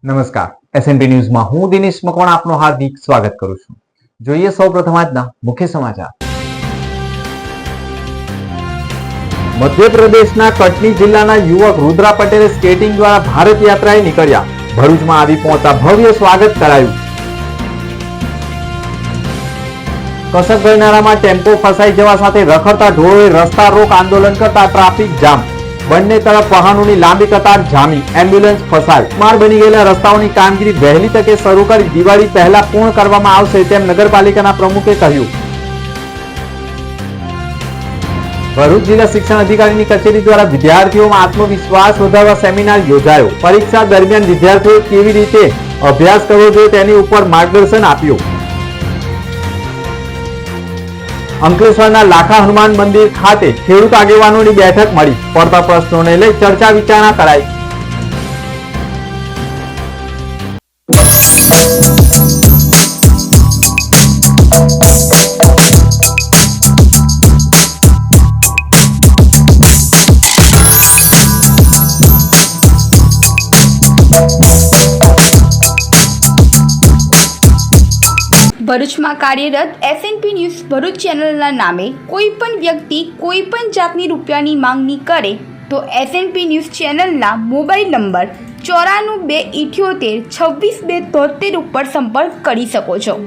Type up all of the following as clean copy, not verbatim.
નમસ્કાર, એસએનપી ન્યૂઝમાં હું દિનેશ મકવાણા આપનું હાર્દિક સ્વાગત કરું છું. જોઈએ સૌપ્રથમ આજના મુખ્ય સમાચાર. મધ્યપ્રદેશના કટની જિલ્લાના યુવક રુદ્રા પટેલે સ્કેટિંગ દ્વારા ભારત યાત્રાએ નીકળ્યા. ભરૂચમાં આવી પહોંચતા ભવ્ય સ્વાગત કરાયું. કસક ગરનાળામાં ટેમ્પો ફસાઈ જવા સાથે રખડતા ઢોરોએ રસ્તા રોક આંદોલન કરતા ટ્રાફિક જામ. બંને તરફ વાહનોની લાંબી કતાર જામી. એમ્બ્યુલન્સ ફસાઈ. માર બની ગયેલા રસ્તાઓની કામગીરી વહેલી તકે શરૂ કરી દિવાળી પહેલા પૂર્ણ કરવામાં આવશે તેમ નગરપાલિકાના પ્રમુખે કહ્યું. ભરૂચ જિલ્લા શિક્ષણ અધિકારીની કચેરી દ્વારા વિદ્યાર્થીઓમાં આત્મવિશ્વાસ વધારવા સેમિનાર યોજાયો. પરીક્ષા દરમિયાન વિદ્યાર્થીઓએ કેવી રીતે અભ્યાસ કરવો જોઈએ તેની ઉપર માર્ગદર્શન આપ્યું. અંકલેશ્વરના લાખા હનુમાન મંદિર ખાતે ખેડૂત આગેવાનોની બેઠક મળી. પડતા પ્રશ્નોને લઈ ચર્ચા વિચારણા કરાઈ. ભરૂચમાં કાર્યરત એસએનપી ન્યૂઝ ભરૂચ ચેનલના નામે કોઈ પણ વ્યક્તિ કોઈ પણ જાતની રૂપિયાની માંગણી કરે તો એસએનપી ન્યૂઝ ચેનલના મોબાઈલ નંબર 9428762273 ઉપર સંપર્ક કરી શકો છો.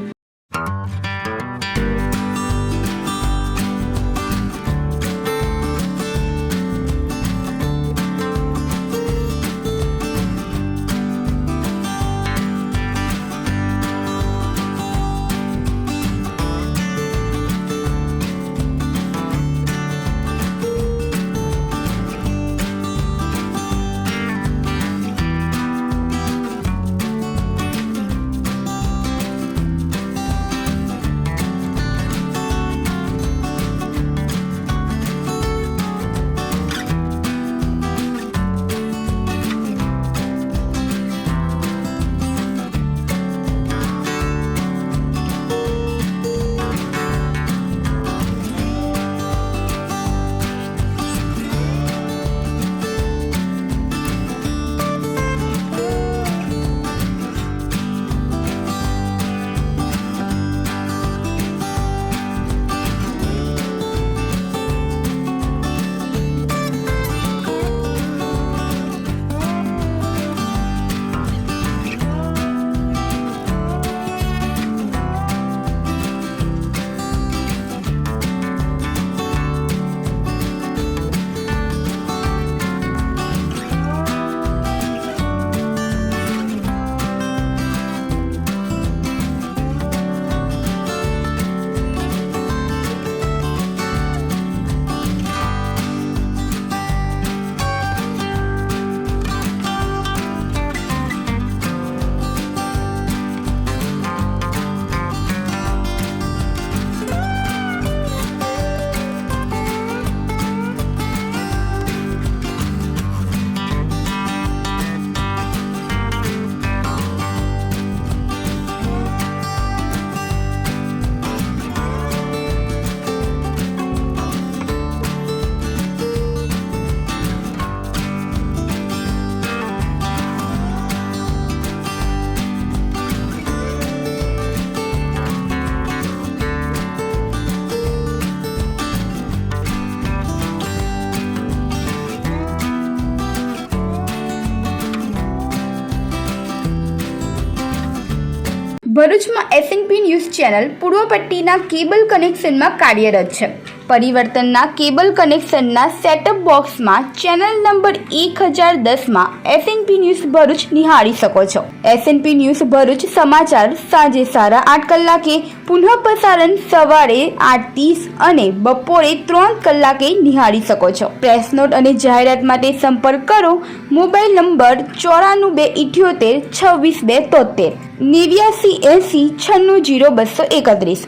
ભરૂચમાં એસએનપી ન્યૂઝ ચેનલ પૂર્વ પટ્ટીના કેબલ કનેક્શનમાં કાર્યરત છે. પરિવર્તનના કેબલ કનેક્શનના સેટઅપ બોક્સમાં ચેનલ નંબર 1010માં એસએનપી ન્યૂઝ ભરૂચ નિહાળી શકો છો. એસએનપી ન્યૂઝ ભરૂચ સમાચાર સાંજે 8:30 કલાકે, પુનઃ પ્રસારણ સવારે 8:30 અને બપોરે 3 કલાકે નિહાળી શકો છો. પ્રેસ નોટ અને જાહેરાત માટે સંપર્ક કરો. Mobile number 9428762273 8980960231.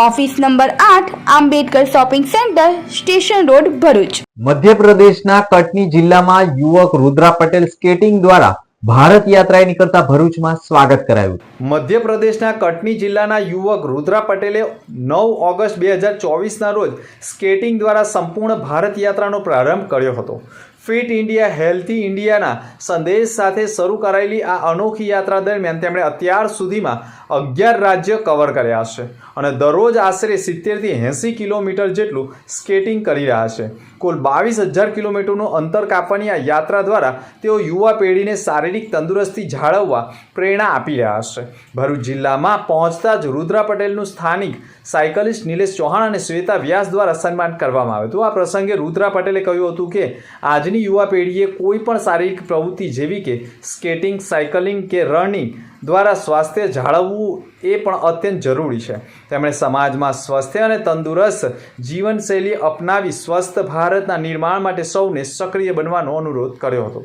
Office number 8, Ambedkar shopping centre, station road, Bharuch. મધ્યપ્રદેશના કટની જિલ્લામાં યુવક રુદ્રા પટેલ સ્કેટિંગ દ્વારા ભારત યાત્રાએ નીકળતા ભરૂચમાં સ્વાગત કરાયું. મધ્યપ્રદેશના કટની જિલ્લાના યુવક રુદ્રા પટેલે 9 ઓગસ્ટ 2024ના રોજ સ્કેટિંગ દ્વારા સંપૂર્ણ ભારત યાત્રાનો પ્રારંભ કર્યો હતો. ફિટ ઇન્ડિયા હેલ્ધી ઇન્ડિયાના સંદેશ સાથે શરૂ કરાયેલી આ અનોખી યાત્રા દરમિયાન તેમણે અત્યાર સુધીમાં 11 રાજ્ય કવર કર્યા છે અને દરરોજ આશરે 70થી 80 કિલોમીટર જેટલું સ્કેટિંગ કરી રહ્યા છે. કુલ 22,000 કિલોમીટરનું અંતર કાપવાની આ યાત્રા દ્વારા તેઓ યુવા પેઢીને શારીરિક તંદુરસ્તી જાળવવા પ્રેરણા આપી રહ્યા છે. ભરૂચ જિલ્લામાં પહોંચતા જ રુદ્રા પટેલનું સ્થાનિક સાયકલિસ્ટ નિલેશ ચૌહાણ અને શ્વેતા વ્યાસ દ્વારા સન્માન કરવામાં આવ્યું હતું. આ પ્રસંગે રુદ્રા પટેલે કહ્યું હતું કે આજની યુવા પેઢીએ કોઈ પણ શારીરિક પ્રવૃત્તિ જેવી કે સ્કેટિંગ, સાયકલિંગ કે રનિંગ દ્વારા સ્વાસ્થ્ય જાળવવું એ પણ અત્યંત જરૂરી છે. તેમણે સમાજમાં સ્વસ્થ અને તંદુરસ્ત જીવનશૈલી અપનાવી સ્વસ્થ ભારતના નિર્માણ માટે સૌને સક્રિય બનવાનો અનુરોધ કર્યો હતો.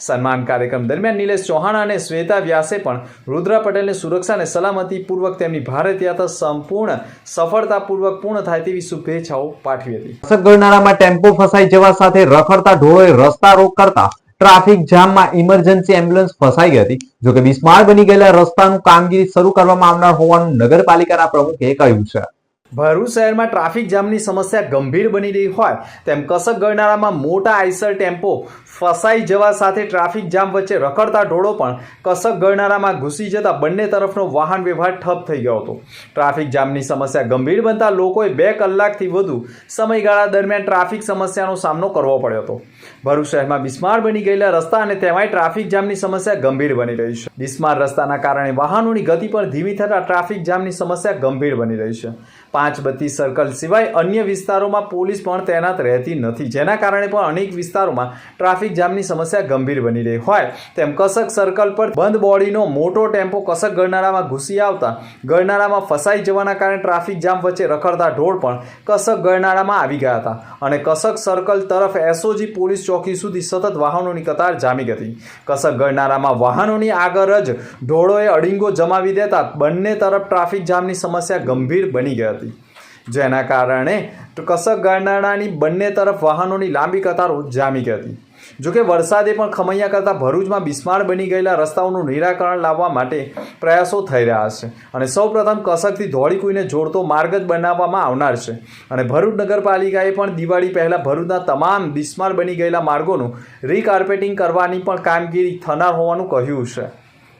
સન્માન કાર્યક્રમ દરમિયાન નિલેશ ચૌહાણ અને શ્વેતા વ્યાસે પણ રુદ્રા પટેલને સુરક્ષા અને સલામતીપૂર્વક તેમની ભારત યાત્રા સંપૂર્ણ સફળતાપૂર્વક પૂર્ણ થાય તેવી શુભેચ્છાઓ પાઠવી હતી. કસક ગરનાળામાં ટેમ્પો ફસાઈ જવા સાથે રખડતા ઢોરોએ રસ્તા રોક કરતા ટ્રાફિક જામમાં ઇમરજન્સી એમ્બ્યુલન્સ ફસાઈ ગઈ હતી. જોકે બિસ્માર બની ગયેલા રસ્તાનું કામગીરી શરૂ કરવામાં આવનાર હોવાનું નગરપાલિકાના પ્રમુખે કહ્યું છે. ભરૂચ શહેરમાં ટ્રાફિક જામની સમસ્યા ગંભીર બની રહી હોય તેમ કસક ગરનાળામાં મોટા આઈસર ટેમ્પો ફસાઈ જવા સાથે ટ્રાફિક જામ વચ્ચે રખડતા ઢોળો પણ કસક ગરનાળામાં ઘૂસી જતા બંને તરફનો વાહન વ્યવહાર ઠપ થઈ ગયો હતો. ટ્રાફિક જામની સમસ્યા ગંભીર બનતા લોકોએ 2 કલાકથી વધુ સમયગાળા દરમિયાન ટ્રાફિક સમસ્યાનો સામનો કરવો પડ્યો હતો. ભરૂચ શહેરમાં બિસ્માર બની ગયેલા રસ્તા અને તેમાંય ટ્રાફિક જામની સમસ્યા ગંભીર બની રહી છે. બિસ્માર રસ્તાના કારણે વાહનોની ગતિ પણ ધીમી થતા ટ્રાફિક જામની સમસ્યા ગંભીર બની રહી છે. 532 સર્કલ સિવાય અન્ય વિસ્તારોમાં પોલીસ પણ તૈનાત રહેતી નથી, જેના કારણે પણ અનેક વિસ્તારોમાં ટ્રાફિક જામની સમસ્યા ગંભીર બની રહી હોય તેમ કસક સર્કલ પર બંધ બોડીનો મોટો ટેમ્પો કસક ગરનાળામાં ઘૂસી આવતા ગરનાળામાં ફસાઈ જવાના કારણે ટ્રાફિક જામ વચ્ચે રખડતા ઢોળ પણ કસક ગરનાળામાં આવી ગયા હતા અને કસક સર્કલ તરફ એસઓજી પોલીસ ચોકી સુધી સતત વાહનોની કતાર જામી હતી. કસક ગરનાળામાં વાહનોની આગળ જ ઢોળોએ અડીંગો જમાવી દેતા બંને તરફ ટ્રાફિક જામની સમસ્યા ગંભીર બની ગઈ હતી, જેના કારણે કસક ગરનાળાની બંને તરફ વાહનોની લાંબી કતારો જામી ગઈ હતી. જોકે વરસાદે પણ ખમૈયા કરતા ભરૂચમાં બિસ્માર બની ગયેલા રસ્તાઓનું નિરાકરણ લાવવા માટે પ્રયાસો થઈ રહ્યા છે અને સૌપ્રથમ કસકથી ધોળીકુઈને જોડતો માર્ગ જ બનાવવામાં આવનાર છે અને ભરૂચ નગરપાલિકાએ પણ દિવાળી પહેલાં ભરૂચના તમામ બિસ્માર બની ગયેલા માર્ગોનું રીકાર્પેટિંગ કરવાની પણ કામગીરી થનાર હોવાનું કહ્યું છે.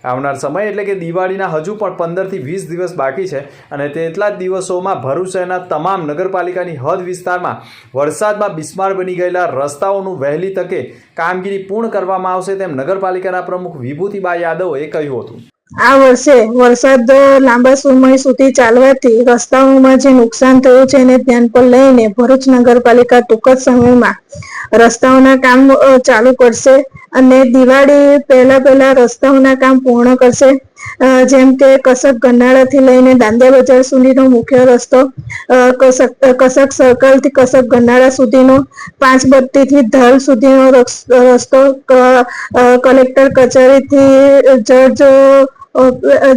આવનાર સમય એટલે કે દિવાળીના હજુ પણ 15થી 20 દિવસ બાકી છે અને તેટલા જ દિવસોમાં ભરૂચ શહેરના તમામ નગરપાલિકાની હદ વિસ્તારમાં વરસાદમાં બિસ્માર બની ગયેલા રસ્તાઓનું વહેલી તકે કામગીરી પૂર્ણ કરવામાં આવશે તેમ નગરપાલિકાના પ્રમુખ વિભૂતિબા યાદવે કહ્યું હતું. આ વર્ષે વરસાદ લાંબા સમય સુધી ચાલવાથી રસ્તાઓમાં જે નુકસાન થયું છે એને ધ્યાન પર લઈને ભરૂચ નગરપાલિકા ટૂંક જ સમયમાં રસ્તાઓના કામ ચાલુ કરશે અને દિવાળી પહેલા રસ્તાઓના કામ પૂર્ણ કરશે. જેમ કે કસક ગરનાળાથી લઈને દાંડિયા બજાર સુધીનો મુખ્ય રસ્તો, કસક સર્કલ થી કસક ગરનાળા સુધીનો, 532 થી ધાલ સુધીનો રસ્તો, કલેક્ટર કચેરીથી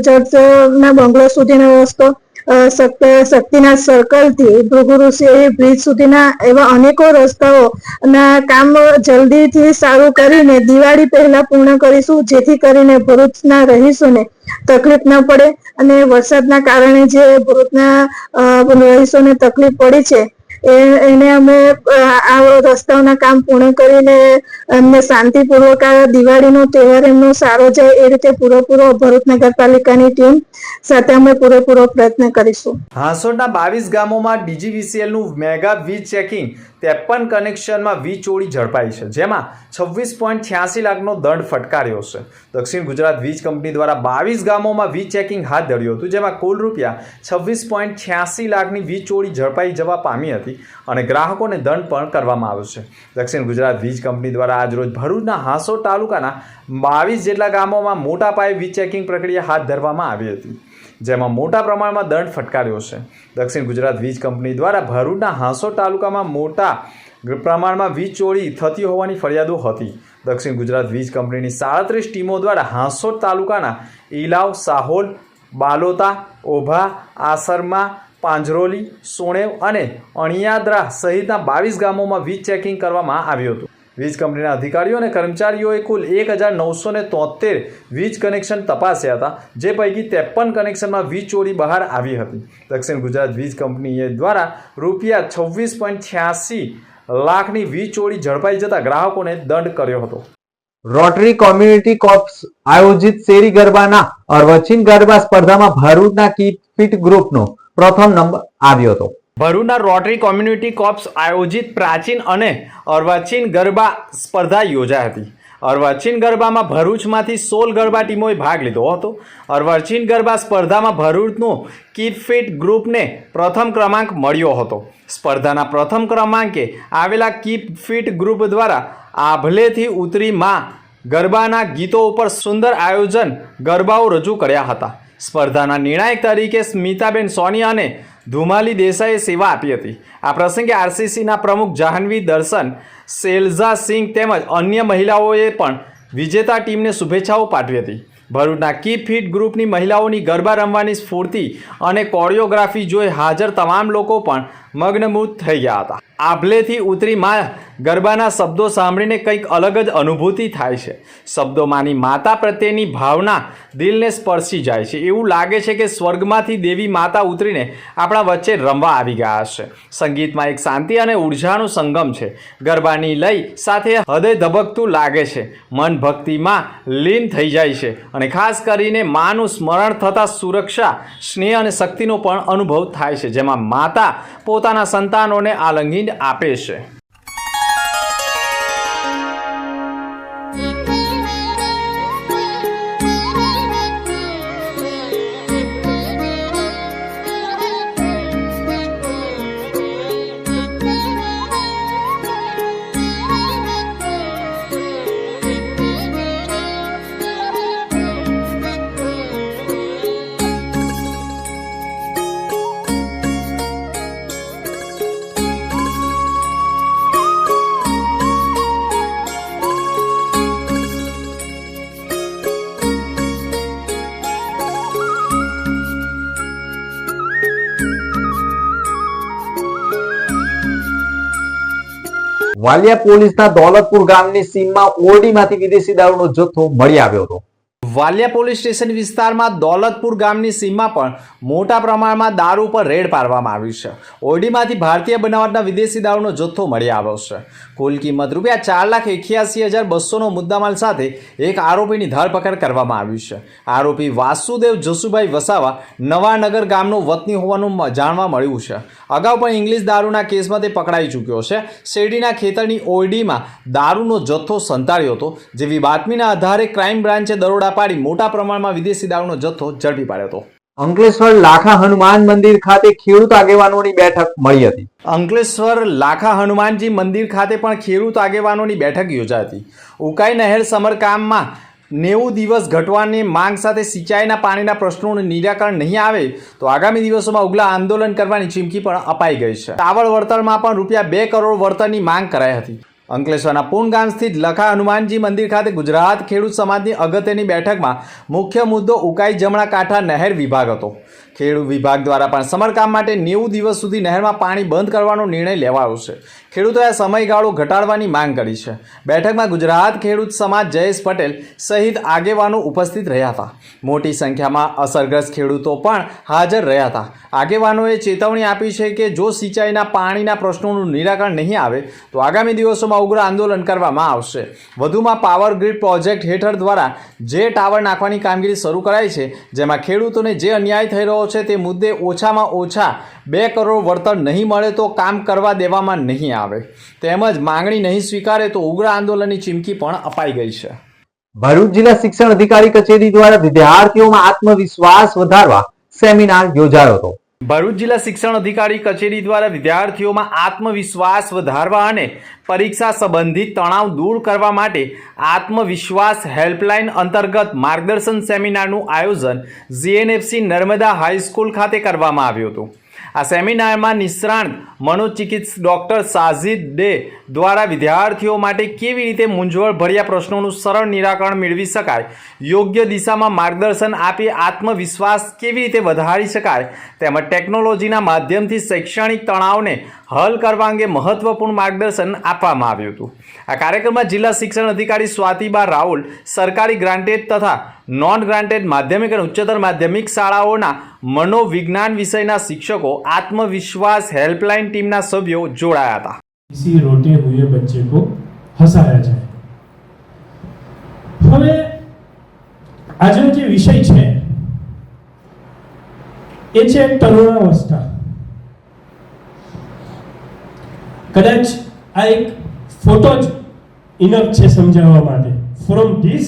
જજના બંગલો સુધીનો રસ્તો, શક્તિનાથ સર્કલ થી ભૃગુઋષિ બ્રિજ સુધીના એવા અનેકો રસ્તાઓના કામ જલ્દીથી સારું કરીને દિવાળી પહેલા પૂર્ણ કરીશું, જેથી કરીને ભરૂચના રહીશોને તકલીફ ન પડે અને વરસાદના કારણે જે ભરૂચના રહીશોને તકલીફ પડી છે એને અમે આ રસ્તાઓના કામ પૂર્ણ કરીને એમને શાંતિપૂર્વક આ દિવાળીનો તહેવાર એમનો સારો જાય એ રીતે પૂરેપૂરો ભરૂચ નગરપાલિકાની ટીમ સાથે અમે પૂરેપૂરો પ્રયત્ન કરીશું. હાંસોડના 22 ગામોમાં ડીજીવીસીએલનું મેગા વીજ ચેકિંગ 53 કનેક્શનમાં વીજ ચોરી ઝડપાઈ છે, જેમાં 26.86 લાખનો દંડ ફટકાર્યો છે. દક્ષિણ ગુજરાત વીજ કંપની દ્વારા 22 ગામોમાં વીજ ચેકિંગ હાથ ધર્યું હતું, જેમાં કુલ રૂપિયા 26.86 લાખની વીજ ચોરી ઝડપાઈ જવા પામી હતી અને ગ્રાહકોને દંડ પણ કરવામાં આવ્યો છે. દક્ષિણ ગુજરાત વીજ કંપની દ્વારા આજરોજ ભરૂચના હાંસોડ તાલુકાના 22 જેટલા ગામોમાં મોટા પાયે વીજ ચેકિંગ પ્રક્રિયા હાથ ધરવામાં આવી હતી, જેમાં મોટા પ્રમાણમાં દંડ ફટકાર્યો છે. દક્ષિણ ગુજરાત વીજ કંપની દ્વારા ભરૂચના હાંસોડ તાલુકામાં મોટા પ્રમાણમાં વીજ ચોરી થતી હોવાની ફરિયાદો હતી. દક્ષિણ ગુજરાત વીજ કંપનીની 37 ટીમો દ્વારા હાંસોડ તાલુકાના ઈલાવ, સાહોલ, બાલોતા, ઓભા, આસરમા, પાંજરોલી, સોણેવ અને અણિયાદરા સહિતના 22 ગામોમાં વીજ ચેકિંગ કરવામાં આવ્યું હતું. વીજ કંપનીના અધિકારીઓ અને કર્મચારીઓએ કુલ 1973 વીજ કનેક્શન તપાસ્યા હતા, જે પૈકી 53 કનેક્શનમાં વીજ ચોરી બહાર આવી હતી. દક્ષિણ ગુજરાત વીજ કંપની દ્વારા રૂપિયા 26.86 લાખની 20 ચોરી ઝડપાઈ જતા ગ્રાહકોને દંડ કર્યો હતો. રોટરી કોમ્યુનિટી કોર્પ્સ આયોજિત શેરી ગરબાના અર્વાચીન ગરબા સ્પર્ધામાં ભરૂચના કીપ ફિટ ગ્રુપનો પ્રથમ નંબર આવ્યો હતો. ભરૂચના રોટરી કોમ્યુનિટી કોર્પ્સ આયોજિત પ્રાચીન અને અર્વાચીન ગરબા સ્પર્ધા યોજાઈ હતી. અર્વાચીન ગરબામાં ભરૂચમાંથી 16 ગરબા ટીમોએ ભાગ લીધો હતો. અર્વાચીન ગરબા સ્પર્ધામાં ભરૂચનું કીપ ફિટ ગ્રુપને પ્રથમ ક્રમાંક મળ્યો હતો. સ્પર્ધાના પ્રથમ ક્રમાંકે આવેલા કીપ ફિટ ગ્રુપ દ્વારા આભલેથી ઉતરી માં ગરબાના ગીતો ઉપર સુંદર આયોજન ગરબાઓ રજૂ કર્યા હતા. સ્પર્ધાના નિર્ણાયક તરીકે સ્મિતાબેન સોની અને ધુમાલી દેસાઈએ સેવા આપી હતી. આ પ્રસંગે આરસીસીના પ્રમુખ જાહ્નવી દર્શન, શેલઝા સિંઘ તેમજ અન્ય મહિલાઓએ પણ વિજેતા ટીમને શુભેચ્છાઓ પાઠવી હતી. ભરૂચના કીપ ફિટ ગ્રુપની મહિલાઓની ગરબા રમવાની સ્ફૂર્તિ અને કોરિયોગ્રાફી જોઈ હાજર તમામ લોકો પણ મગ્નમૂક થઈ ગયા હતા. આભલેથી ઉતરી માં ગરબાના શબ્દો સાંભળીને કંઈક અલગ જ અનુભૂતિ થાય છે. શબ્દોમાંની માતા પ્રત્યેની ભાવના દિલને સ્પર્શી જાય છે. એવું લાગે છે કે સ્વર્ગમાંથી દેવી માતા ઉતરીને આપણા વચ્ચે રમવા આવી ગયા છે. સંગીતમાં એક શાંતિ અને ઉર્જાનો સંગમ છે. ગરબાની લય સાથે હૃદય ધબકતું લાગે છે. મન ભક્તિમાં લીન થઈ જાય છે અને ખાસ કરીને માનું સ્મરણ થતાં સુરક્ષા, સ્નેહ અને શક્તિનો પણ અનુભવ થાય છે, જેમાં માતા પોતાના સંતાનોને આલિંગન આપે છે. વાલિયા પોલીસના દોલતપુર ગામની સીમમાં ઓરડીમાંથી વિદેશી દારૂનો જથ્થો મળી આવ્યો હતો. વાલિયા પોલીસ સ્ટેશન વિસ્તારમાં દોલતપુર ગામની સીમમાં પણ મોટા પ્રમાણમાં દારૂ પર રેડ પાડવામાં આવ્યું છે. ઓરડીમાંથી ભારતીય બનાવટના વિદેશી દારૂનો જથ્થો મળી આવ્યો છે. કુલ કિંમત ₹4,81,200નો મુદ્દામાલ સાથે એક આરોપીની ધરપકડ કરવામાં આવી છે. આરોપી વાસુદેવ જસુભાઈ વસાવા નવાનગર ગામનો વતની હોવાનું જાણવા મળ્યું છે. અગાઉ પણ ઇંગ્લિશ દારૂના કેસમાં તે પકડાઈ ચૂક્યો છે. શેરડીના ખેતરની ઓરડીમાં દારૂનો જથ્થો સંતાડ્યો હતો, જેવી બાતમીના આધારે ક્રાઇમ બ્રાન્ચે દરોડા પાડી મોટા પ્રમાણમાં વિદેશી દારૂનો જથ્થો ઝડપી પાડ્યો હતો. અંકલેશ્વર લાખા હનુમાન મંદિર ખાતે ખેડૂત આગેવાનોની બેઠક મળી હતી. અંકલેશ્વર લાખા હનુમાનજી મંદિર ખાતે પણ ખેડૂત આગેવાનોની બેઠક યોજાઈ હતી. ઉકાઈ નહેર સમરકામમાં 90 દિવસ ઘટવાની માંગ સાથે સિંચાઈના પાણીના પ્રશ્નોનું નિરાકરણ નહીં આવે તો આગામી દિવસોમાં ઉગ્ર આંદોલન કરવાની ચીમકી પણ અપાઈ ગઈ છે. ટાવર વળતરમાં પણ ₹2 કરોડ વળતરની માંગ કરાઈ હતી. અંકલેશ્વરના પૂર્ણ ગામ સ્થિત લખા હનુમાનજી મંદિર ખાતે ગુજરાત ખેડૂત સમાજની અગત્યની બેઠકમાં મુખ્ય મુદ્દો ઉકાઈ જમણા કાંઠા નહેર વિભાગ હતો. ખેડૂત વિભાગ દ્વારા પણ સમરકામ માટે 90 દિવસ સુધી નહેરમાં પાણી બંધ કરવાનો નિર્ણય લેવાયો છે. ખેડૂતોએ આ સમયગાળો ઘટાડવાની માંગ કરી છે. બેઠકમાં ગુજરાત ખેડૂત સમાજ જયેશ પટેલ સહિત આગેવાનો ઉપસ્થિત રહ્યા હતા. મોટી સંખ્યામાં અસરગ્રસ્ત ખેડૂતો પણ હાજર રહ્યા હતા. આગેવાનોએ ચેતવણી આપી છે કે જો સિંચાઈના પાણીના પ્રશ્નોનું નિરાકરણ નહીં આવે તો આગામી દિવસોમાં ઉગ્ર આંદોલન કરવામાં આવશે. વધુમાં પાવર ગ્રીડ પ્રોજેક્ટ હેઠળ દ્વારા જે ટાવર નાખવાની કામગીરી શરૂ કરાઈ છે, જેમાં ખેડૂતોને જે અન્યાય થઈ રહ્યો છે તે મુદ્દે ઓછામાં ઓછા ₹2 કરોડ વળતર નહીં મળે તો કામ કરવા દેવામાં નહીં આવે, તેમજ માંગણી નહીં સ્વીકારે તો ઉગ્ર આંદોલનની ચીમકી પણ અપાઈ ગઈ છે. ભરૂચ જિલ્લા શિક્ષણ અધિકારી કચેરી દ્વારા વિદ્યાર્થીઓમાં આત્મવિશ્વાસ વધારવા સેમિનાર યોજાયો હતો. ભરૂચ જિલ્લા શિક્ષણ અધિકારી કચેરી દ્વારા વિદ્યાર્થીઓમાં આત્મવિશ્વાસ વધારવા અને પરીક્ષા સંબંધિત તણાવ દૂર કરવા માટે આત્મવિશ્વાસ હેલ્પલાઇન અંતર્ગત માર્ગદર્શન સેમિનારનું આયોજન જીએનએફસી નર્મદા હાઈસ્કૂલ ખાતે કરવામાં આવ્યું હતું. આ સેમિનારમાં નિષ્ણાત મનોચિકિત્સક ડોક્ટર સાજિદ ડે દ્વારા વિદ્યાર્થીઓ માટે કેવી રીતે મૂંઝવણભર્યા પ્રશ્નોનું સરળ નિરાકરણ મેળવી શકાય, યોગ્ય દિશામાં માર્ગદર્શન આપી આત્મવિશ્વાસ કેવી રીતે વધારી શકાય, તેમજ ટેકનોલોજીના માધ્યમથી શૈક્ષણિક તણાવને હલ કરવા અંગે મહત્વપૂર્ણ માર્ગદર્શન આપવામાં આવ્યું હતું. આ કાર્યક્રમમાં જિલ્લા શિક્ષણ અધિકારી સ્વાતિબા રાહુલ, સરકારી ગ્રાન્ટેડ તથા નોન ગ્રાન્ટેડ માધ્યમિક અને ઉચ્ચતર માધ્યમિક શાળાઓના મનોવિજ્ઞાન વિષયના શિક્ષકો, આત્મવિશ્વાસ હેલ્પલાઇન ટીમના સભ્યો જોડાયા હતા. किसी रोते हुए बच्चे को हंसाया जाए। હવે આજનો જે વિષય છે એ છે તરુણાવસ્થા। કદાચ આ એક ફોટો જ ઇનફ છે સમજાવવા માટે, ફ્રોમ ધીસ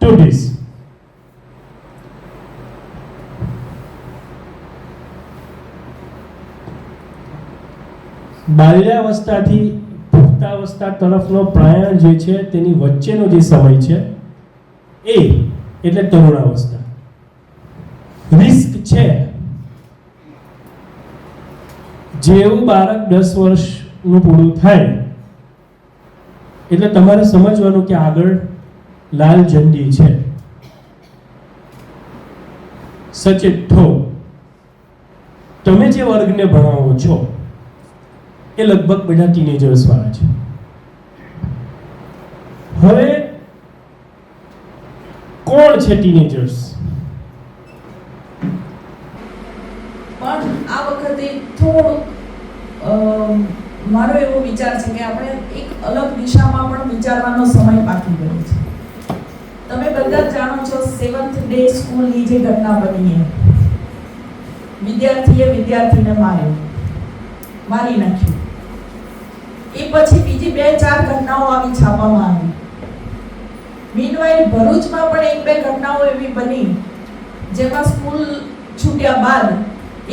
ટુ ધીસ। બાલ્યાવસ્થાથી પુખ્તાવસ્થા તરફનો પ્રયાણ જે છે તેની વચ્ચેનો જે સમય છે એ એટલે તરુણાવસ્થા। રિસ્ક છે જેવું બાળક 10 વર્ષનું પૂરું થાય એટલે તમારે સમજવાનું કે આગળ લાલ ઝંડી છે। સચેત થો, તમે જે વર્ગને ભણાવો છો એ લગભગ બધા ટીનેજર્સ વાળા છે। હવે કોણ છે ટીનેજર્સ? પણ આ વખતે થોડું મારો એવો વિચાર છે કે આપણે એક અલગ દિશામાં પણ વિચારવાનો સમય બાકી ગયો છે। તમે બધા જ જાણો છો 7th ડે સ્કૂલની જે ઘટના બની છે, વિદ્યાર્થીએ વિદ્યાર્થીને મારી નાખ્યું। એ પછી બીજી 2-4 ઘટનાઓ આવી છાપવામાં આવી। મીનવાઇલ ભરૂચમાં પણ 1-2 ઘટનાઓ એવી બની જેમાં સ્કૂલ છૂટ્યા બાદ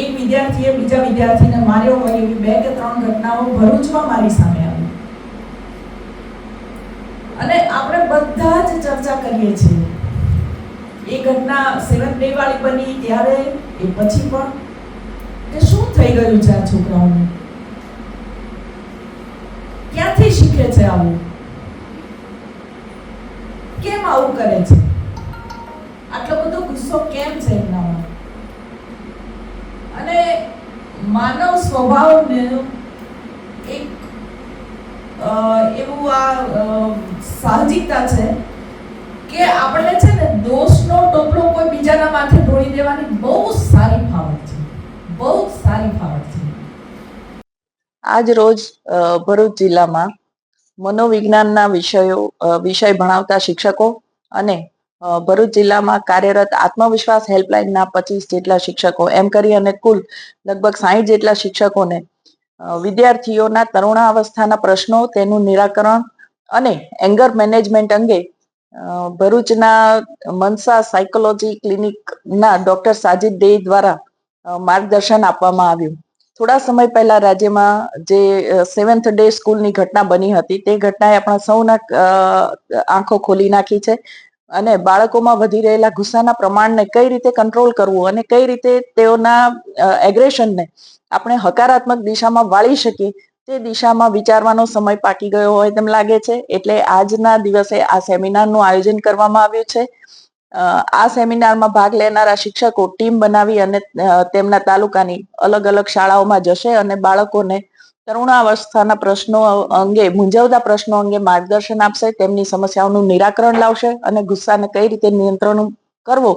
એક વિદ્યાર્થીએ બીજા વિદ્યાર્થીને માર્યો હોય એવી 2 કે 3 ઘટનાઓ ભરૂચમાં મારી સામે આવી। અને આપણે બધા જ ચર્ચા કરીએ છીએ એ ઘટના 7th ડે વાળી બની ત્યારે, એ પછી પણ, કે શું થઈ ગયું છે આ છોકરાઓને, ક્યાંથી શીખે છે આવું, કેમ આવું કરે છે, આટલો બધો ગુસ્સો કેમ છે એમનામાં? અને માનવ સ્વભાવને એક એવું આ સાહજિકતા છે કે આપણે છે ને દોષનો ટોપલો કોઈ બીજાના માથે ઢોળી દેવાની બહુ સારી ફાવટ છે, બહુ સારી ફાવટ છે। આજ રોજ ભરૂચ જિલ્લામાં મનોવિજ્ઞાનના વિષય ભણાવતા શિક્ષકો અને ભરૂચ જિલ્લામાં કાર્યરત આત્મવિશ્વાસ હેલ્પલાઇનના 25 જેટલા શિક્ષકો એમ કરી અને કુલ લગભગ 60 જેટલા શિક્ષકોને વિદ્યાર્થીઓના તરુણાવસ્થાના પ્રશ્નો, તેનું નિરાકરણ અને એંગર મેનેજમેન્ટ અંગે ભરૂચના મનસા સાયકોલોજી ક્લિનિકના ડોક્ટર સાજિદ ડે દ્વારા માર્ગદર્શન આપવામાં આવ્યું। થોડા સમય પહેલા રાજ્યમાં જે 7th ડે સ્કૂલની ઘટના બની હતી તે ઘટનાએ આપણા સૌના આંખો ખોલી નાખી છે અને બાળકોમાં વધી રહેલા ગુસ્સાના પ્રમાણને કઈ રીતે કંટ્રોલ કરવું અને કઈ રીતે તેઓના એગ્રેશનને આપણે હકારાત્મક દિશામાં વાળી શકીએ તે દિશામાં વિચારવાનો સમય પાકી ગયો હોય તેમ લાગે છે। એટલે આજના દિવસે આ સેમિનારનું આયોજન કરવામાં આવ્યું છે। આ સેમિનારમાં ભાગ લેનારા શિક્ષકો ટીમ બનાવી અને તેમના તાલુકાની અલગ અલગ શાળાઓમાં જશે અને બાળકોને તરુણાવસ્થાના પ્રશ્નો અંગે, મૂંઝવતા પ્રશ્નો અંગે માર્ગદર્શન આપશે, તેમની સમસ્યાઓનું નિરાકરણ લાવશે અને ગુસ્સાને કઈ રીતે નિયંત્રણ કરવો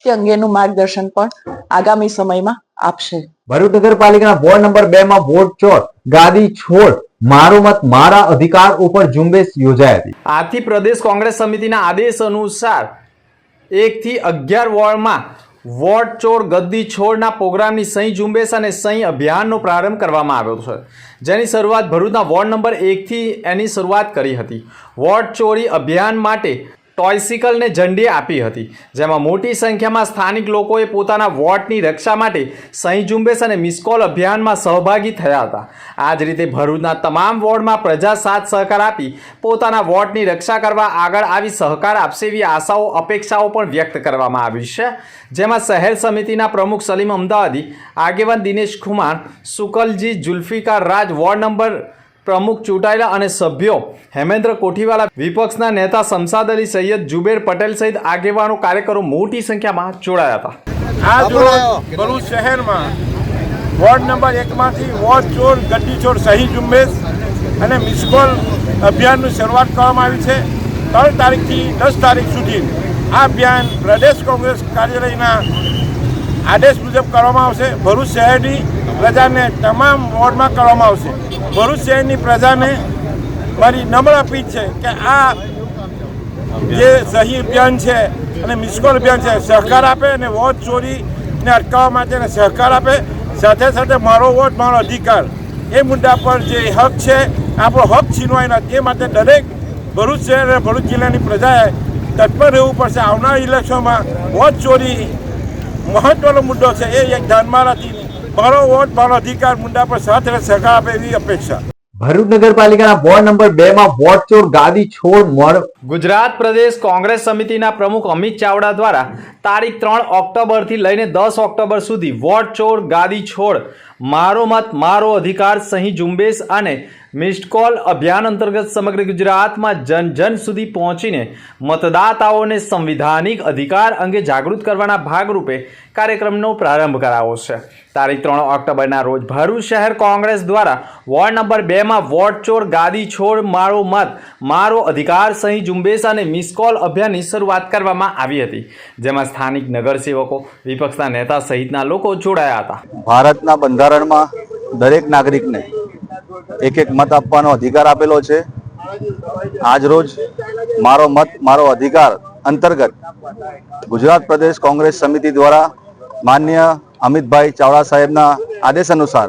તે અંગેનું માર્ગદર્શન પણ આગામી સમયમાં આપશે। ભરૂચ નગરપાલિકાના વોર્ડ નંબર 2 માં વોટ ચોર ગાદી છોડ મારો મત મારા અધિકાર ઉપર ઝુંબેશ યોજાઈ હતી। આથી પ્રદેશ કોંગ્રેસ સમિતિના આદેશ અનુસાર 1 થી 11 વોર્ડમાં વોટ ચોર ગદ્દી છોડના પ્રોગ્રામની સહી ઝુંબેશ અને સહી અભિયાનનો પ્રારંભ કરવામાં આવ્યો છે, જેની શરૂઆત ભરૂચના વોર્ડ નંબર 1 થી એની શરૂઆત કરી હતી। વોટ ચોરી અભિયાન માટે ટોયસિકલને ઝંડી આપી હતી, જેમાં મોટી સંખ્યામાં સ્થાનિક લોકોએ પોતાના વોટની રક્ષા માટે સહી ઝુંબેશ અને મિસકોલ અભિયાનમાં સહભાગી થયા હતા। આ જ રીતે ભરૂચના તમામ વોર્ડમાં પ્રજા સાથ સહકાર આપી પોતાના વોટની રક્ષા કરવા આગળ આવી સહકાર આપશે એવી આશાઓ, અપેક્ષાઓ પણ વ્યક્ત કરવામાં આવી છે, જેમાં શહેર સમિતિના પ્રમુખ સલીમ અમદાવાદી, આગેવાન દિનેશ કુમાર, સુકલજી, જુલ્ફિકાર રાજ, વોર્ડ નંબર પ્રમુખ ચૂંટાયેલા અને સભ્યો હેમેન્દ્ર કોઠીવાલા, વિપક્ષના નેતા શમશાદ અલી, સૈયદ જુબેર પટેલ સહિત આગેવાનો, કાર્યકરો મોટી સંખ્યામાં જોડાયા હતા। આજ રોજ ભરૂચ શહેરમાં વોર્ડ નંબર 1 માંથી વોટ ચોર ગદ્દી ચોર સહી ઝુંબેશ અને મિસકોલ અભિયાનની શરૂઆત કરવામાં આવી છે। 3 તારીખથી 10 તારીખ સુધી આ અભિયાન પ્રદેશ કોંગ્રેસ કાર્યાલયના આદેશ મુજબ કરવામાં આવશે। ભરૂચ શહેરની પ્રજાને તમામ વોર્ડમાં કરવામાં આવશે. ભરૂચ શહેરની પ્રજાને મારી નમ્ર અપીલ છે કે આ જે સહી અભિયાન છે અને મિસકોલ અભિયાન છે સહકાર આપે અને વોટ ચોરીને અટકાવવા માટે સહકાર આપે. સાથે સાથે મારો વોટ મારો અધિકાર એ મુદ્દા પર જે હક છે આપણો હક છીનવાય ના તે માટે દરેક ભરૂચ શહેર અને ભરૂચ જિલ્લાની પ્રજાએ તત્પર રહેવું પડશે. આવનાર ઇલેક્શનમાં વોટ ચોરી મહત્વનો મુદ્દો છે એ એક ધ્યાનમાં રાખી મારો વોટ મારો અધિકાર મુદ્દા પર સાથે સહકાર આપે એવી અપેક્ષા. ભરૂચ નગરપાલિકાના વોર્ડ નંબર 2 માં વોટ ચોર ગાદી છોડ મળ. ગુજરાત પ્રદેશ કોંગ્રેસ સમિતિના પ્રમુખ અમિત ચાવડા દ્વારા તારીખ 3 ઓક્ટોબરથી લઈને 10 ઓક્ટોબર સુધી વોટ ચોર ગાદી છોડ મારો મત મારો અધિકાર સહી ઝુંબેશ અને મિસ્ડ કોલ અભિયાન અંતર્ગત સમગ્ર ગુજરાતમાં જન જન સુધી પહોંચીને મતદાતાઓને સંવિધાનિક અધિકાર અંગે જાગૃત કરવાના ભાગરૂપે કાર્યક્રમનો પ્રારંભ કરાયો છે. તારીખ 3 ઓક્ટોબરના રોજ ભરૂચ શહેર કોંગ્રેસ દ્વારા વોર્ડ નંબર 2 માં વોટ ચોર ગાદી છોડ મારો મત મારો અધિકાર સહી ઝુંબેશ અને મિસ કોલ અભિયાનની શરૂઆત કરવામાં આવી હતી, જેમાં સ્થાનિક નગરસેવકો, વિપક્ષના નેતા સહિતના લોકો જોડાયા હતા. ભારતના બંધારણમાં દરેક નાગરિકને એક મત આપવાનો અધિકાર આપેલો છે. આજ રોજ મારો મત મારો અધિકાર અંતર્ગત ગુજરાત પ્રદેશ કોંગ્રેસ સમિતિ દ્વારા માન્ય અમિતભાઈ ચાવડા સાહેબના આદેશ અનુસાર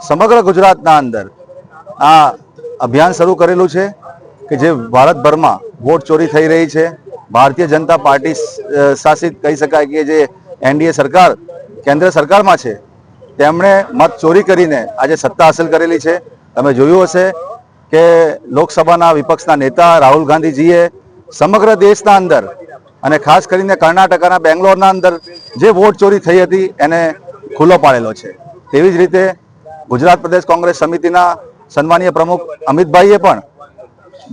સમગ્ર ગુજરાતના અંદર આ અભિયાન શરૂ કરેલું છે કે જે ભારતભરમાં વોટ ચોરી થઈ રહી છે. ભારતીય જનતા પાર્ટી શાસિત કહી શકાય કે જે એનડીએ સરકાર કેન્દ્ર સરકારમાં છે તેમણે મત ચોરી કરીને આજે સત્તા હાંસલ કરેલી છે. તમે જોયું હશે કે લોકસભાના વિપક્ષના નેતા રાહુલ ગાંધીજીએ સમગ્ર દેશના અંદર અને ખાસ કરીને કર્ણાટકના બેંગ્લોરના અંદર જે વોટ ચોરી થઈ હતી એને ખુલ્લો પાડેલો છે. તેવી જ રીતે ગુજરાત પ્રદેશ કોંગ્રેસ સમિતિના સન્માનીય પ્રમુખ અમિતભાઈએ પણ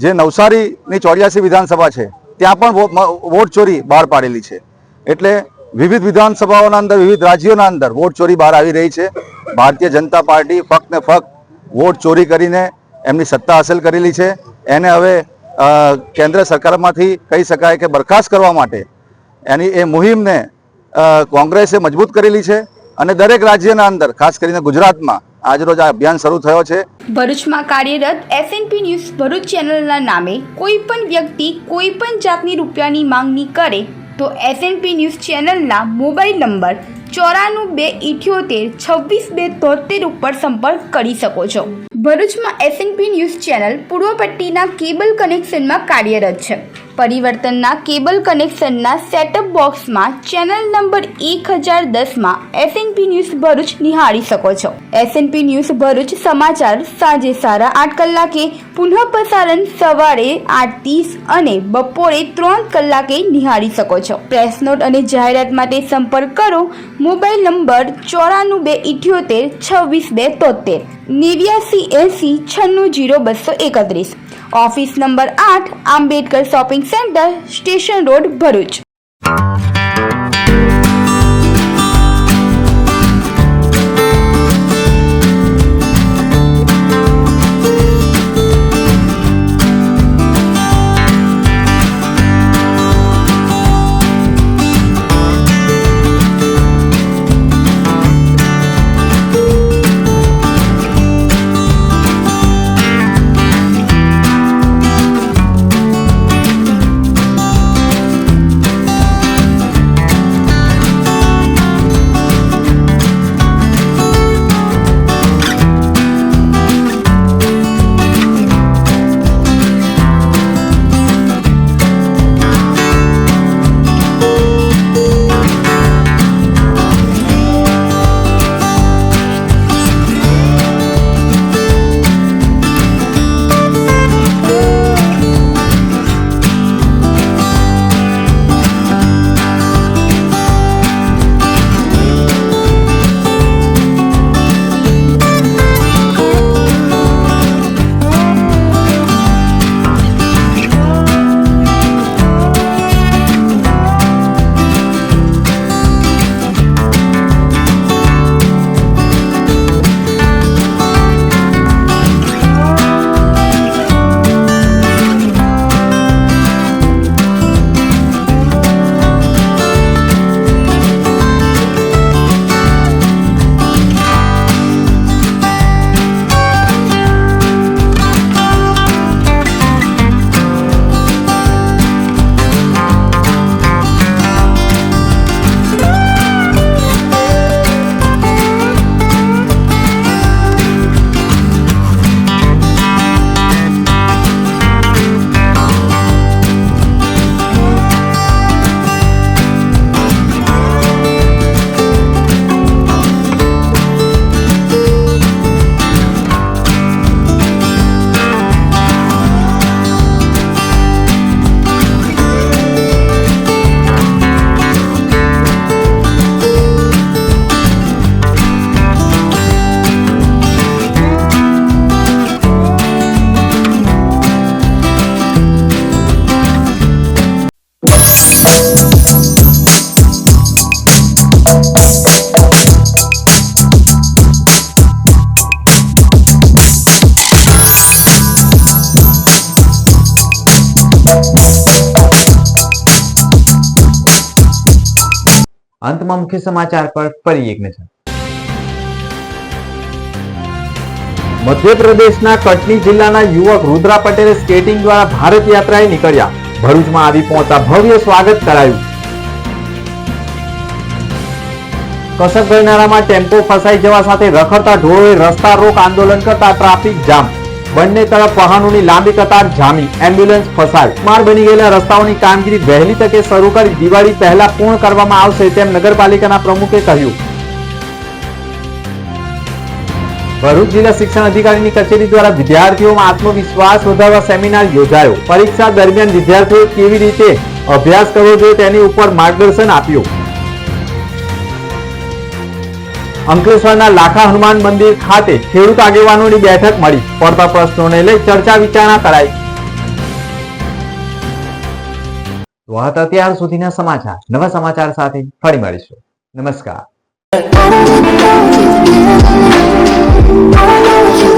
જે નવસારીની 84 વિધાનસભા છે ત્યાં પણ વોટ ચોરી બહાર પાડેલી છે. એટલે વિવિધ વિધાનસભાઓના અંદર વિવિધ રાજ્યોના અંદર વોટ ચોરી બહાર આવી રહી છે. ભારતીય જનતા પાર્ટી ફક્ત ને ફક્ત વોટ ચોરી કરીને એમની સત્તા હાંસલ કરેલી છે. એને હવે કેન્દ્ર સરકારમાંથી કહી શકાય કે બરખાસ્ત કરવા માટે એની એ મુહિમને કોંગ્રેસે મજબૂત કરેલી છે અને દરેક રાજ્યના અંદર ખાસ કરીને ગુજરાતમાં આજરોજ આ અભિયાન શરૂ થયો છે. ભરૂચમાં કાર્યરત એસએનપી ન્યૂઝ ભરૂચ ચેનલના નામે કોઈ પણ વ્યક્તિ કોઈ પણ જાતની રૂપિયાની માંગણી કરે તો એસએનપી ન્યૂઝ ચેનલના મોબાઈલ નંબર 9428262273 ઉપર સંપર્ક કરી શકો છો. ભરૂચમાં એસએનપી ન્યૂઝ ચેનલ પૂર્વ પટ્ટીના કેબલ કનેક્શનમાં કાર્યરત છે. પરિવર્તનના કેબલ કનેક્શનના સેટઅપ બોક્સમાં ચેનલ નંબર 1010માં એસએનપી ન્યૂઝ ભરૂચ નિહાળી શકો છો. એસએનપી ન્યૂઝ ભરૂચ સમાચાર સાંજે 8:30 કલાકે, પુનઃ પ્રસારણ સવારે 8:30 અને બપોરે 3 કલાકે નિહાળી શકો છો. પ્રેસ નોટ અને જાહેરાત માટે સંપર્ક કરો. Mobile number 9428262273 8980960231. Office number 8, Ambedkar shopping centre, station road, Bharuch. અંતમાં મુખ્ય સમાચાર પર ફરી એક નજર. મધ્યપ્રદેશના કટની જિલ્લાના યુવક રુદ્રા પટેલે સ્કેટિંગ દ્વારા ભારત યાત્રાએ નીકળ્યા. ભરૂચમાં આવી પહોંચતા ભવ્ય સ્વાગત કરાયું. કસક ગરનાળામાં ટેમ્પો ફસાઈ જવા સાથે રખડતા ઢોરોએ રસ્તા રોક આંદોલન કરતા ટ્રાફિક જામ. બંને તરફ વાહનોની લાંબી કતાર જામી. એમ્બ્યુલન્સ ફસાઈ. માર બની ગયેલા રસ્તાઓની કામગીરી વહેલી તકે શરૂ કરી દિવાળી પહેલા પૂર્ણ કરવામાં આવશે તેમ નગરપાલિકાના પ્રમુખે કહ્યું. ભરૂચ જિલ્લા શિક્ષણ અધિકારીની કચેરી દ્વારા વિદ્યાર્થીઓમાં આત્મવિશ્વાસ વધારવા સેમિનાર યોજાયો. પરીક્ષા દરમિયાન વિદ્યાર્થીઓ કેવી રીતે અભ્યાસ કરવો જોઈએ તેની ઉપર માર્ગદર્શન આપ્યું. અંકલેશ્વરના લાખા હનુમાન મંદિર ખાતે ખેડૂત આગેવાનોની બેઠક મળી. પડતા પ્રશ્નોને લઈ ચર્ચા વિચારણા કરાઈ. તો આ હતા અત્યાર સુધીના સમાચાર. નવા સમાચાર સાથે ફરી મળીશું. નમસ્કાર. I don't know you